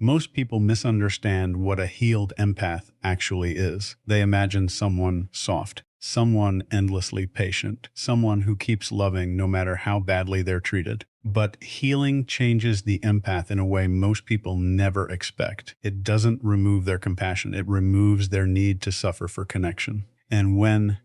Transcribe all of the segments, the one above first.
Most people misunderstand what a healed empath actually is. They imagine someone soft, someone endlessly patient, someone who keeps loving no matter how badly they're treated. But healing changes the empath in a way most people never expect. It doesn't remove their compassion, it removes their need to suffer for connection. And when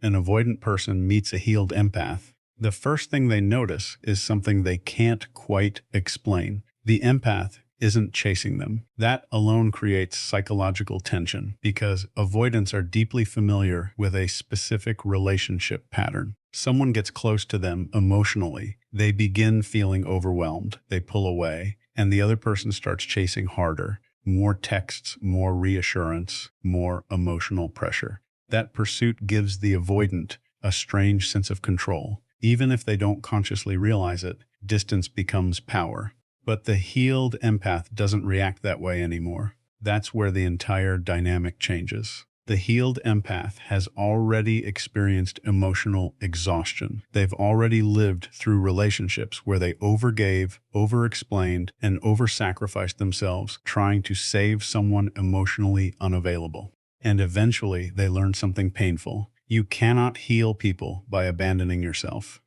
an avoidant person meets a healed empath, the first thing they notice is something they can't quite explain. The empath isn't chasing them. That alone creates psychological tension because avoidants are deeply familiar with a specific relationship pattern. Someone gets close to them emotionally, they begin feeling overwhelmed, they pull away, and the other person starts chasing harder. More texts, more reassurance, more emotional pressure. That pursuit gives the avoidant a strange sense of control. Even if they don't consciously realize it, distance becomes power. But the healed empath doesn't react that way anymore. That's where the entire dynamic changes. The healed empath has already experienced emotional exhaustion. They've already lived through relationships where they overgave, over-explained, and over-sacrificed themselves trying to save someone emotionally unavailable. And eventually, they learn something painful. You cannot heal people by abandoning yourself.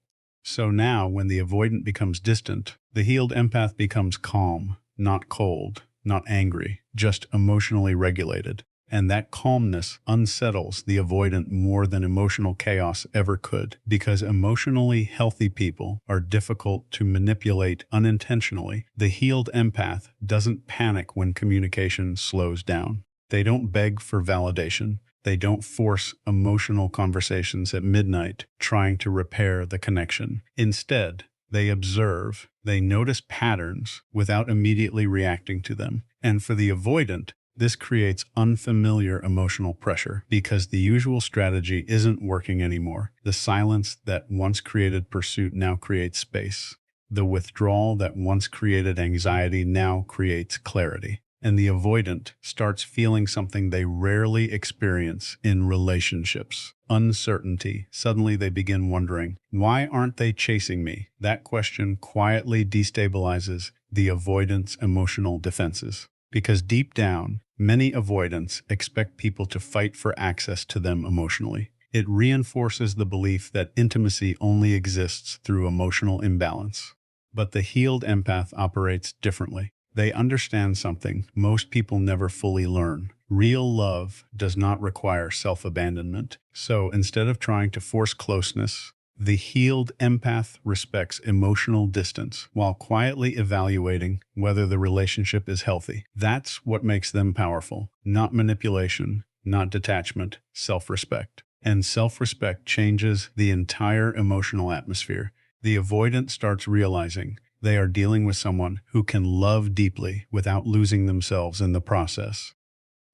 So now, when the avoidant becomes distant, the healed empath becomes calm, not cold, not angry, just emotionally regulated. And that calmness unsettles the avoidant more than emotional chaos ever could, because emotionally healthy people are difficult to manipulate unintentionally. The healed empath doesn't panic when communication slows down. They don't beg for validation. They don't force emotional conversations at midnight trying to repair the connection. Instead, they observe, they notice patterns without immediately reacting to them. And for the avoidant, this creates unfamiliar emotional pressure because the usual strategy isn't working anymore. The silence that once created pursuit now creates space. The withdrawal that once created anxiety now creates clarity. And the avoidant starts feeling something they rarely experience in relationships: uncertainty. Suddenly they begin wondering, why aren't they chasing me? That question quietly destabilizes the avoidant's emotional defenses. Because deep down, many avoidants expect people to fight for access to them emotionally. It reinforces the belief that intimacy only exists through emotional imbalance. But the healed empath operates differently. They understand something most people never fully learn. Real love does not require self-abandonment. So instead of trying to force closeness, the healed empath respects emotional distance while quietly evaluating whether the relationship is healthy. That's what makes them powerful. Not manipulation, not detachment, self-respect. And self-respect changes the entire emotional atmosphere. The avoidant starts realizing they are dealing with someone who can love deeply without losing themselves in the process.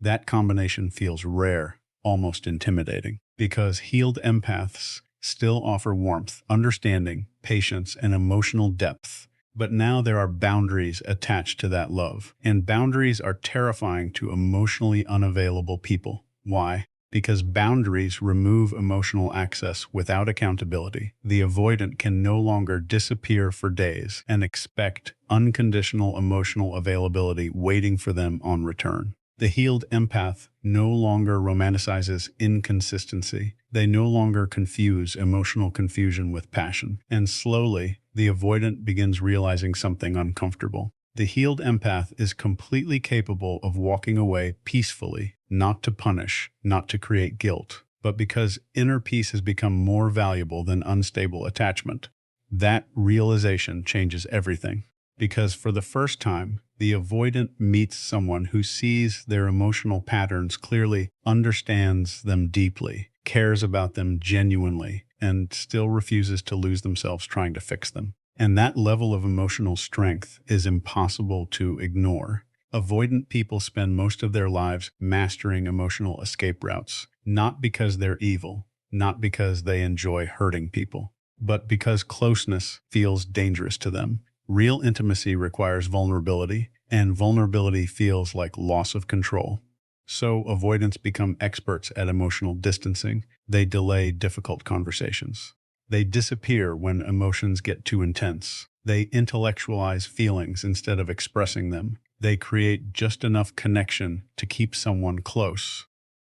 That combination feels rare, almost intimidating, because healed empaths still offer warmth, understanding, patience, and emotional depth. But now there are boundaries attached to that love, and boundaries are terrifying to emotionally unavailable people. Why? Because boundaries remove emotional access without accountability. The avoidant can no longer disappear for days and expect unconditional emotional availability waiting for them on return. The healed empath no longer romanticizes inconsistency. They no longer confuse emotional confusion with passion. And slowly, the avoidant begins realizing something uncomfortable. The healed empath is completely capable of walking away peacefully, not to punish, not to create guilt, but because inner peace has become more valuable than unstable attachment. That realization changes everything. Because for the first time, the avoidant meets someone who sees their emotional patterns clearly, understands them deeply, cares about them genuinely, and still refuses to lose themselves trying to fix them. And that level of emotional strength is impossible to ignore. Avoidant people spend most of their lives mastering emotional escape routes, not because they're evil, not because they enjoy hurting people, but because closeness feels dangerous to them. Real intimacy requires vulnerability, and vulnerability feels like loss of control. So avoidants become experts at emotional distancing. They delay difficult conversations. They disappear when emotions get too intense. They intellectualize feelings instead of expressing them. They create just enough connection to keep someone close,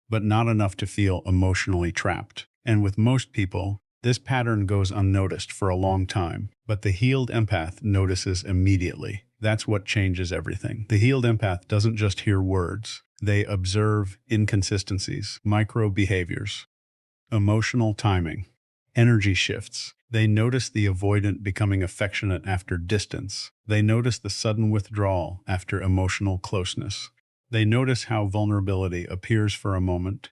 but not enough to feel emotionally trapped. And with most people, this pattern goes unnoticed for a long time, but the healed empath notices immediately. That's what changes everything. The healed empath doesn't just hear words. They observe inconsistencies, micro behaviors, emotional timing, energy shifts. They notice the avoidant becoming affectionate after distance. They notice the sudden withdrawal after emotional closeness. They notice how vulnerability appears for a moment,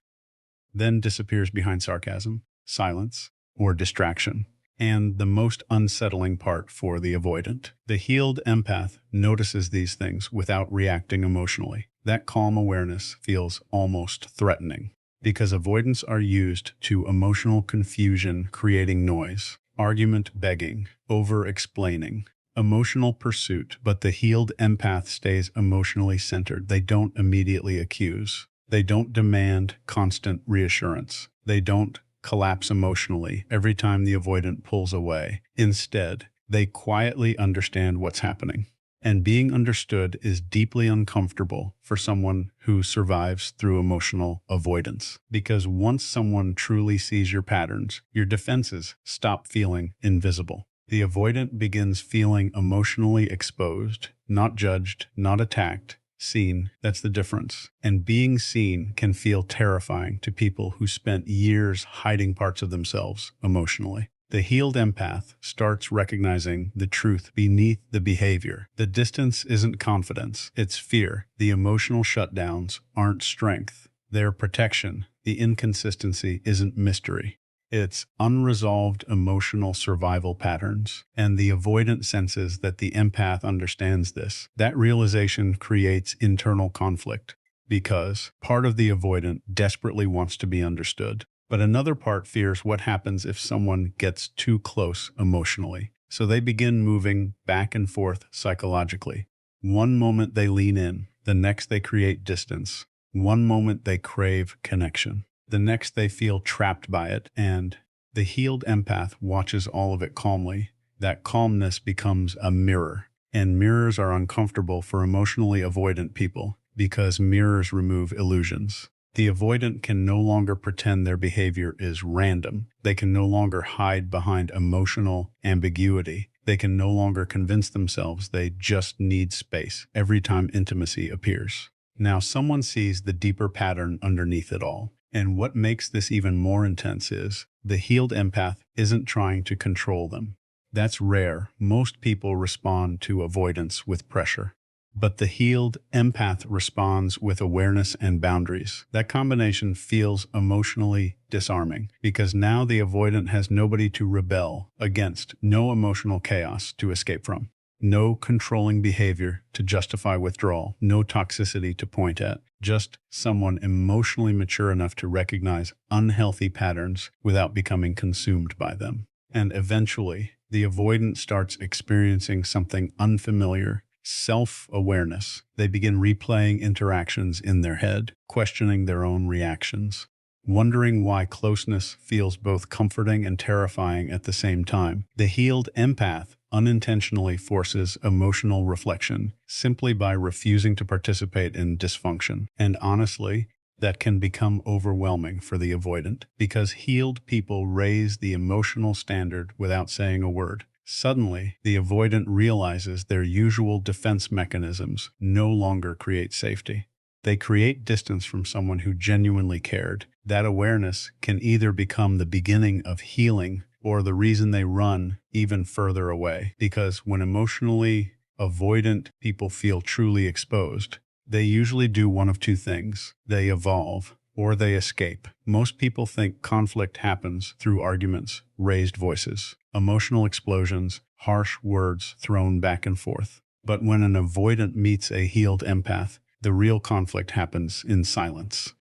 then disappears behind sarcasm, silence, or distraction. And the most unsettling part for the avoidant. The healed empath notices these things without reacting emotionally. That calm awareness feels almost threatening, because avoidants are used to emotional confusion, creating noise, argument begging, over-explaining, emotional pursuit. But the healed empath stays emotionally centered. They don't immediately accuse. They don't demand constant reassurance. They don't collapse emotionally every time the avoidant pulls away. Instead, they quietly understand what's happening. And being understood is deeply uncomfortable for someone who survives through emotional avoidance. Because once someone truly sees your patterns, your defenses stop feeling invisible. The avoidant begins feeling emotionally exposed, not judged, not attacked, seen. That's the difference. And being seen can feel terrifying to people who spent years hiding parts of themselves emotionally. The healed empath starts recognizing the truth beneath the behavior. The distance isn't confidence, it's fear. The emotional shutdowns aren't strength, they're protection. The inconsistency isn't mystery. It's unresolved emotional survival patterns, and the avoidant senses that the empath understands this. That realization creates internal conflict, because part of the avoidant desperately wants to be understood, but another part fears what happens if someone gets too close emotionally. So they begin moving back and forth psychologically. One moment they lean in, the next they create distance. One moment they crave connection, the next they feel trapped by it, and the healed empath watches all of it calmly. That calmness becomes a mirror, and mirrors are uncomfortable for emotionally avoidant people because mirrors remove illusions. The avoidant can no longer pretend their behavior is random. They can no longer hide behind emotional ambiguity. They can no longer convince themselves they just need space every time intimacy appears. Now someone sees the deeper pattern underneath it all. And what makes this even more intense is the healed empath isn't trying to control them. That's rare. Most people respond to avoidance with pressure. But the healed empath responds with awareness and boundaries. That combination feels emotionally disarming, because now the avoidant has nobody to rebel against, no emotional chaos to escape from, no controlling behavior to justify withdrawal, no toxicity to point at, just someone emotionally mature enough to recognize unhealthy patterns without becoming consumed by them. And eventually, the avoidant starts experiencing something unfamiliar: self-awareness. They begin replaying interactions in their head, questioning their own reactions, wondering why closeness feels both comforting and terrifying at the same time. The healed empath unintentionally forces emotional reflection simply by refusing to participate in dysfunction. And honestly, that can become overwhelming for the avoidant, because healed people raise the emotional standard without saying a word. Suddenly, the avoidant realizes their usual defense mechanisms no longer create safety. They create distance from someone who genuinely cared. That awareness can either become the beginning of healing or the reason they run even further away. Because when emotionally avoidant people feel truly exposed, they usually do one of two things: they evolve or they escape. Most people think conflict happens through arguments, raised voices, emotional explosions, harsh words thrown back and forth. But when an avoidant meets a healed empath, the real conflict happens in silence.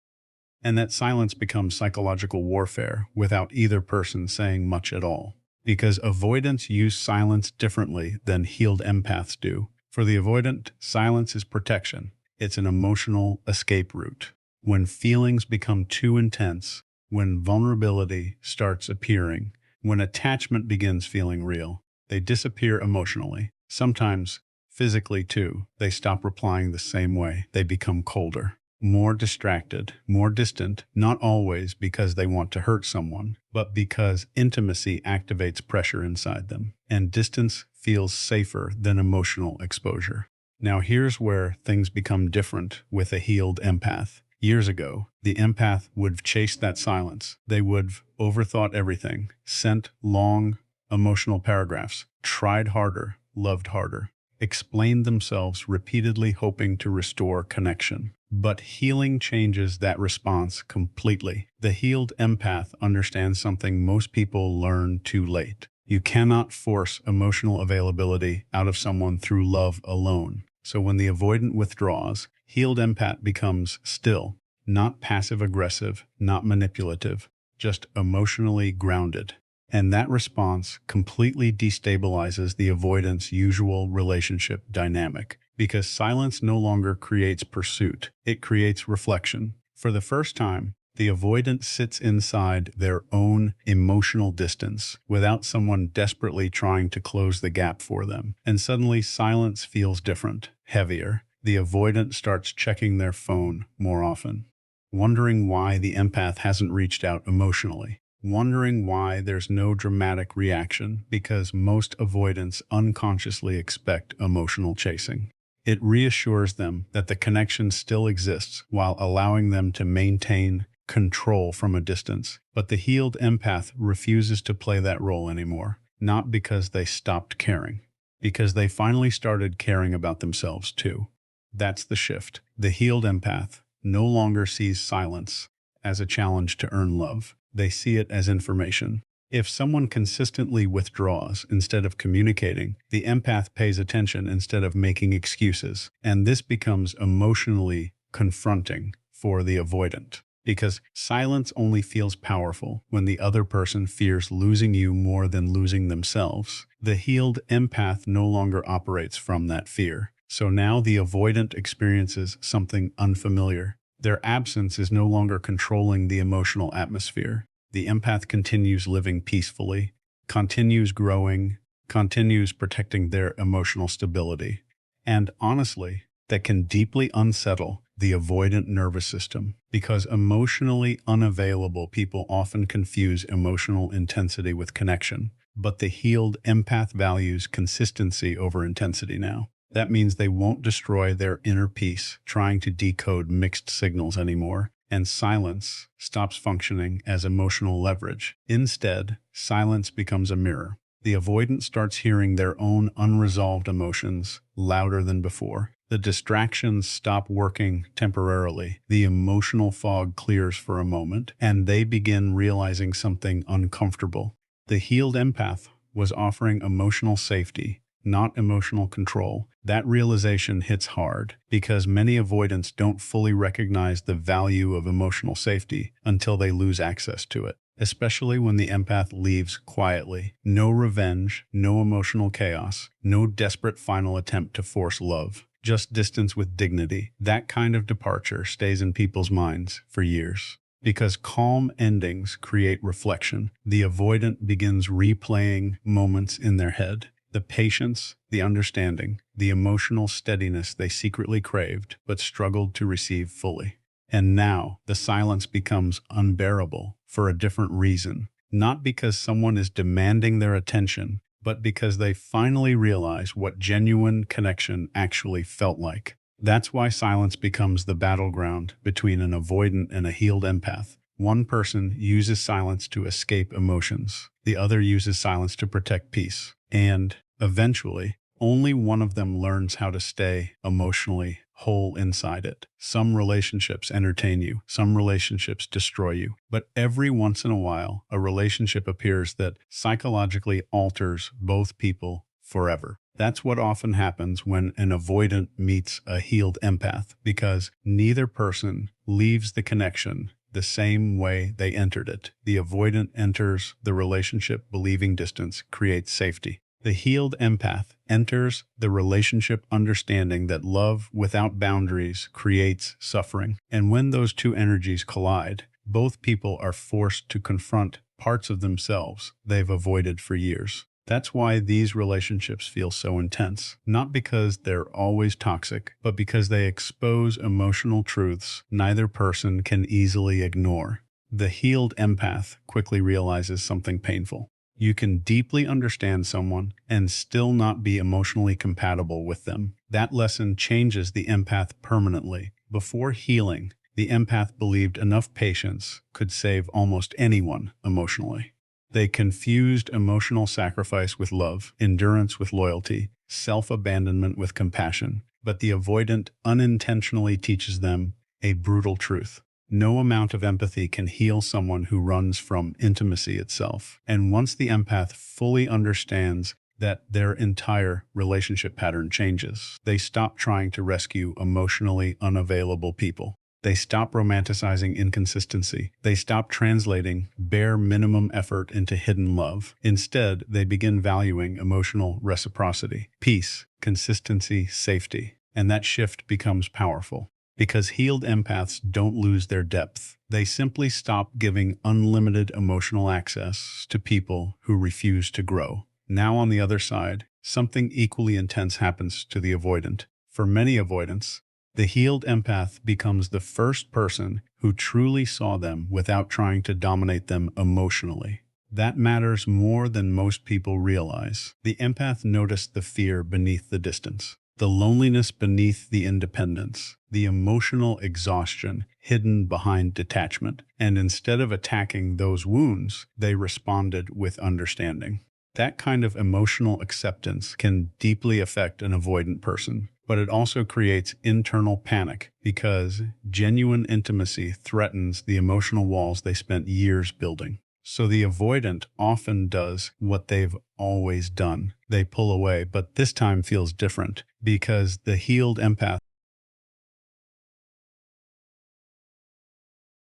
And that silence becomes psychological warfare without either person saying much at all. Because avoidants use silence differently than healed empaths do. For the avoidant, silence is protection. It's an emotional escape route. When feelings become too intense, when vulnerability starts appearing, when attachment begins feeling real, they disappear emotionally, sometimes Physically, too, they stop replying the same way. They become colder, more distracted, more distant, not always because they want to hurt someone, but because intimacy activates pressure inside them, and distance feels safer than emotional exposure. Now, here's where things become different with a healed empath. Years ago, the empath would have chased that silence. They would have overthought everything, sent long, emotional paragraphs, tried harder, loved harder, explained themselves repeatedly, hoping to restore connection. But healing changes that response completely. The healed empath understands something most people learn too late. You cannot force emotional availability out of someone through love alone. So when the avoidant withdraws, healed empath becomes still, not passive-aggressive, not manipulative, just emotionally grounded. And that response completely destabilizes the avoidant's usual relationship dynamic, because silence no longer creates pursuit, it creates reflection. For the first time, the avoidant sits inside their own emotional distance without someone desperately trying to close the gap for them. And suddenly silence feels different, heavier. The avoidant starts checking their phone more often, wondering why the empath hasn't reached out emotionally, wondering why there's no dramatic reaction, because most avoidants unconsciously expect emotional chasing. It reassures them that the connection still exists while allowing them to maintain control from a distance. But the healed empath refuses to play that role anymore, not because they stopped caring, because they finally started caring about themselves too. That's the shift. The healed empath no longer sees silence as a challenge to earn love. They see it as information. If someone consistently withdraws instead of communicating, the empath pays attention instead of making excuses. And this becomes emotionally confronting for the avoidant, because silence only feels powerful when the other person fears losing you more than losing themselves. The healed empath no longer operates from that fear. So now the avoidant experiences something unfamiliar. Their absence is no longer controlling the emotional atmosphere. The empath continues living peacefully, continues growing, continues protecting their emotional stability. And honestly, that can deeply unsettle the avoidant nervous system, because emotionally unavailable people often confuse emotional intensity with connection. But the healed empath values consistency over intensity now. That means they won't destroy their inner peace trying to decode mixed signals anymore, and silence stops functioning as emotional leverage. Instead, silence becomes a mirror. The avoidant starts hearing their own unresolved emotions louder than before. The distractions stop working temporarily. The emotional fog clears for a moment, and they begin realizing something uncomfortable. The healed empath was offering emotional safety, not emotional control. That realization hits hard because many avoidants don't fully recognize the value of emotional safety until they lose access to it, especially when the empath leaves quietly. No revenge, no emotional chaos, no desperate final attempt to force love, just distance with dignity. That kind of departure stays in people's minds for years. Because calm endings create reflection, the avoidant begins replaying moments in their head. The patience, the understanding, the emotional steadiness they secretly craved but struggled to receive fully. And now, the silence becomes unbearable for a different reason. Not because someone is demanding their attention, but because they finally realize what genuine connection actually felt like. That's why silence becomes the battleground between an avoidant and a healed empath. One person uses silence to escape emotions. The other uses silence to protect peace. And eventually, only one of them learns how to stay emotionally whole inside it. Some relationships entertain you, some relationships destroy you, but every once in a while, a relationship appears that psychologically alters both people forever. That's what often happens when an avoidant meets a healed empath, because neither person leaves the connection the same way they entered it. The avoidant enters the relationship believing distance creates safety. The healed empath enters the relationship understanding that love without boundaries creates suffering. And when those two energies collide, both people are forced to confront parts of themselves they've avoided for years. That's why these relationships feel so intense, not because they're always toxic, but because they expose emotional truths neither person can easily ignore. The healed empath quickly realizes something painful. You can deeply understand someone and still not be emotionally compatible with them. That lesson changes the empath permanently. Before healing, the empath believed enough patience could save almost anyone emotionally. They confused emotional sacrifice with love, endurance with loyalty, self-abandonment with compassion. But the avoidant unintentionally teaches them a brutal truth. No amount of empathy can heal someone who runs from intimacy itself. And once the empath fully understands that their entire relationship pattern changes, they stop trying to rescue emotionally unavailable people. They stop romanticizing inconsistency. They stop translating bare minimum effort into hidden love. Instead, they begin valuing emotional reciprocity, peace, consistency, safety. And that shift becomes powerful. Because healed empaths don't lose their depth. They simply stop giving unlimited emotional access to people who refuse to grow. Now on the other side, something equally intense happens to the avoidant. For many avoidants, the healed empath becomes the first person who truly saw them without trying to dominate them emotionally. That matters more than most people realize. The empath noticed the fear beneath the distance, the loneliness beneath the independence, the emotional exhaustion hidden behind detachment. And instead of attacking those wounds, they responded with understanding. That kind of emotional acceptance can deeply affect an avoidant person, but it also creates internal panic because genuine intimacy threatens the emotional walls they spent years building. So the avoidant often does what they've always done. They pull away, but this time feels different because the healed empath